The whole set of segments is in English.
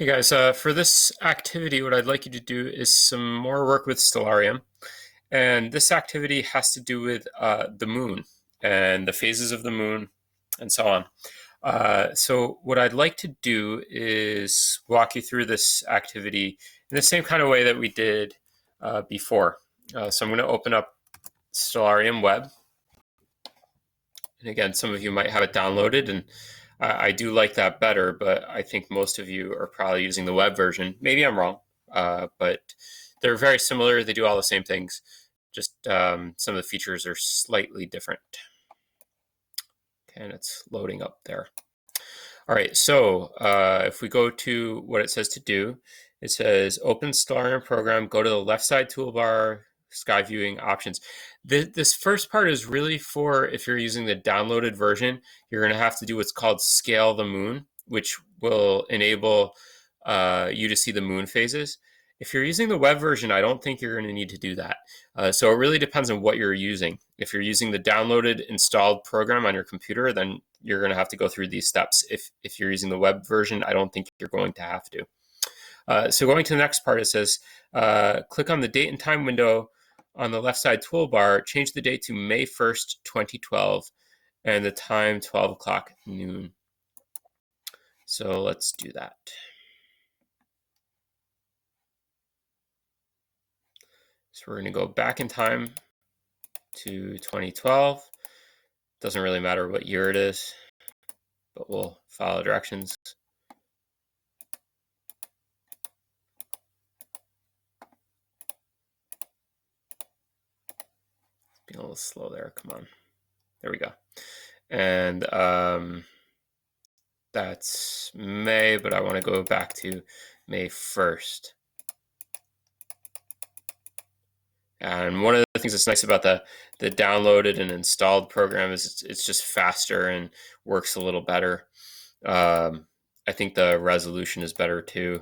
Okay, guys, for this activity, what I'd like you to do is some more work with Stellarium. And this activity has to do with the moon and the phases of the moon and so on. So what I'd like to do is walk you through this activity in the same kind of way that we did before. So I'm going to open up Stellarium Web. And again, some of you might have it downloaded, and I do like that better, but I think most of you are probably using the web version. Maybe I'm wrong, but they're very similar. They do all the same things, just some of the features are slightly different. Okay, and it's loading up there. All right, so if we go to what it says to do, it says open Stellarium program, go to the left side toolbar, sky viewing options. This first part is really for if you're using the downloaded version, you're going to have to do what's called scale the moon, which will enable you to see the moon phases. If you're using the web version, I don't think you're going to need to do that. So it really depends on what you're using. If you're using the downloaded installed program on your computer, then you're going to have to go through these steps. If you're using the web version, I don't think you're going to have to. So going to the next part, it says, click on the date and time window on the left side toolbar, change the date to May 1st, 2012, and the time 12 o'clock noon. So let's do that. So we're going to go back in time to 2012. Doesn't really matter what year it is, but we'll follow directions. Being a little slow there. Come on. There we go. And that's May, but I want to go back to May 1st. And one of the things that's nice about the downloaded and installed program is it's just faster and works a little better. I think the resolution is better too,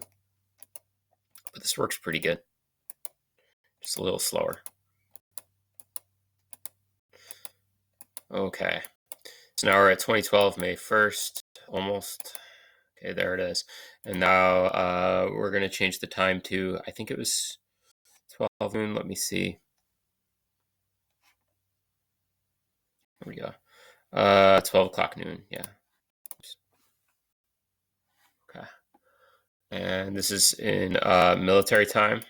but this works pretty good. Just a little slower. Okay, so now we're at 2012, May 1st, almost. Okay, there it is. And now we're going to change the time to, I think it was 12 noon. Let me see. There we go. 12 o'clock noon, yeah. Oops. Okay. And this is in military time.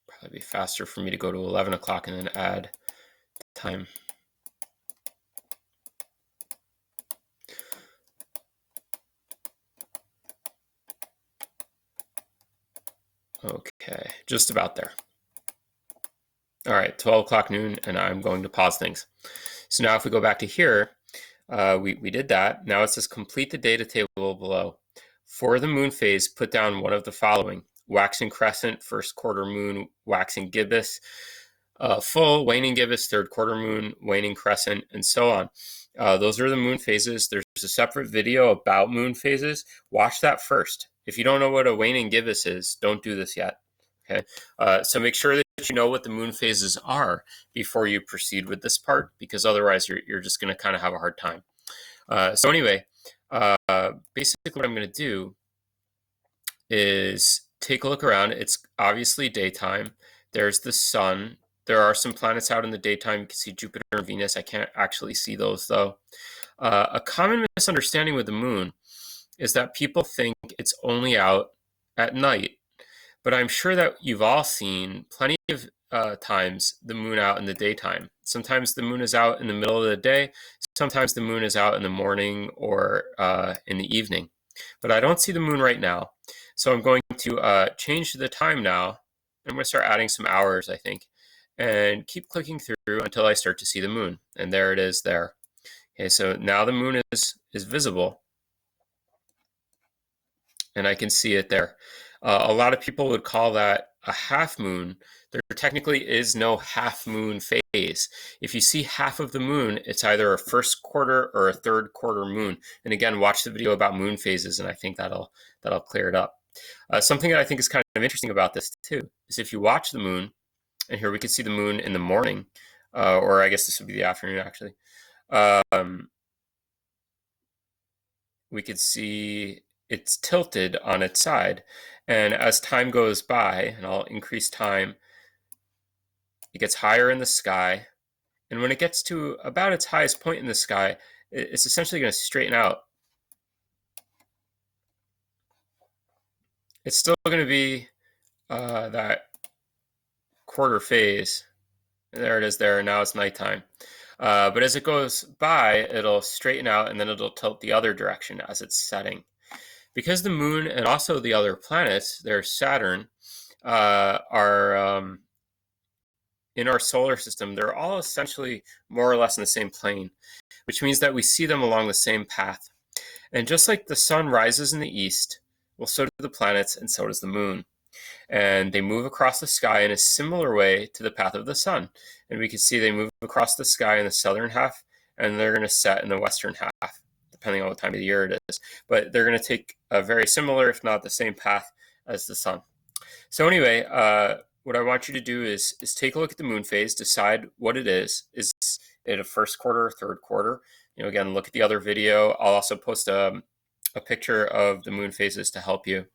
Probably be faster for me to go to 11 o'clock and then add time. Okay, just about there. All right, 12 o'clock noon, and I'm going to pause things. So now if we go back to here, we did that. Now it says complete the data table below. For the moon phase, put down one of the following: waxing crescent, first quarter moon, waxing gibbous, full, waning gibbous, third quarter moon, waning crescent, and so on. Those are the moon phases. There's a separate video about moon phases. Watch that first. If you don't know what a waning gibbous is, don't do this yet. Okay, so make sure that you know what the moon phases are before you proceed with this part, because otherwise you're just going to kind of have a hard time. So anyway, basically what I'm going to do is take a look around. It's obviously daytime. There's the sun. There are some planets out in the daytime. You can see Jupiter and Venus. I can't actually see those though. A common misunderstanding with the moon is that people think it's only out at night. But I'm sure that you've all seen plenty of times the moon out in the daytime. Sometimes the moon is out in the middle of the day. Sometimes the moon is out in the morning or in the evening. But I don't see the moon right now. So I'm going to change the time now. I'm going to start adding some hours, I think, and keep clicking through until I start to see the moon. And there it is there. Okay, so now the moon is visible. And I can see it there. A lot of people would call that a half moon. There technically is no half moon phase. If you see half of the moon, it's either a first quarter or a third quarter moon. And again, watch the video about moon phases, and I think that'll clear it up. Something that I think is kind of interesting about this too is if you watch the moon, And here we can see the moon in the morning, or I guess this would be the afternoon actually. We could see it's tilted on its side. And as time goes by, and I'll increase time, it gets higher in the sky. And when it gets to about its highest point in the sky, it's essentially going to straighten out. It's still going to be that quarter phase. There it is there. Now it's nighttime. But as it goes by, it'll straighten out and then it'll tilt the other direction as it's setting. Because the moon and also the other planets, there's Saturn, are in our solar system, they're all essentially more or less in the same plane, which means that we see them along the same path. And just like the sun rises in the east, well, so do the planets and so does the moon. And they move across the sky in a similar way to the path of the sun. And we can see they move across the sky in the southern half, and they're going to set in the western half, depending on what time of the year it is. But they're going to take a very similar, if not the same path as the sun. So anyway, what I want you to do is take a look at the moon phase, decide what it is. Is it a first quarter, third quarter? Again, look at the other video. I'll also post a picture of the moon phases to help you.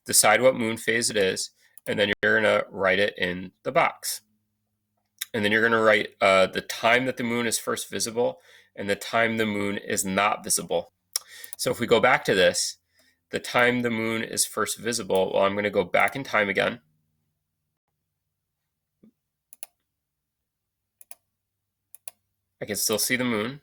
Decide what moon phase it is, and then you're going to write it in the box. And then you're going to write the time that the moon is first visible and the time the moon is not visible. So if we go back to this, the time the moon is first visible, well, I'm going to go back in time again. I can still see the moon.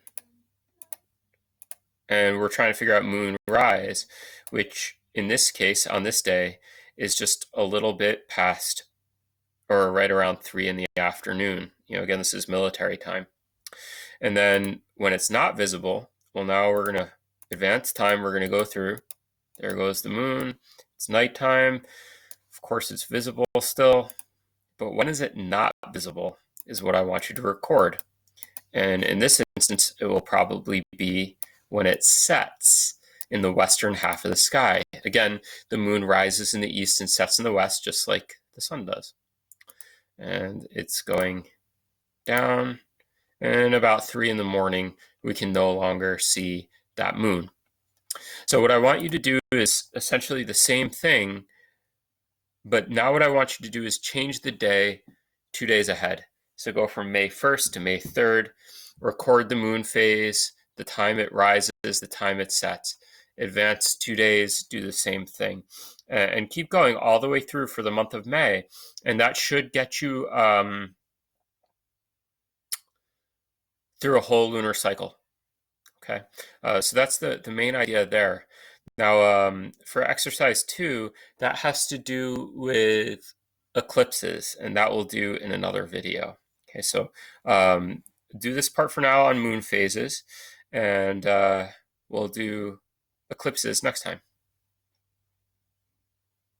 And we're trying to figure out moon rise, which in this case, on this day, is just a little bit past or right around 3 in the afternoon. Again, this is military time. And then when it's not visible, well, now we're going to advance time. We're going to go through. There goes the moon. It's nighttime. Of course, it's visible still. But when is it not visible is what I want you to record. And in this instance, it will probably be when it sets in the western half of the sky. Again, the moon rises in the east and sets in the west, just like the sun does. And it's going down, and about 3 in the morning, we can no longer see that moon. So what I want you to do is essentially the same thing, but now what I want you to do is change the day 2 days ahead. So go from May 1st to May 3rd, record the moon phase, the time it rises, the time it sets. Advance 2 days, do the same thing. And keep going all the way through for the month of May. And that should get you through a whole lunar cycle. Okay, so that's the main idea there. Now, for exercise 2, that has to do with eclipses, and that we'll do in another video. Okay, so do this part for now on moon phases, and we'll do eclipses next time.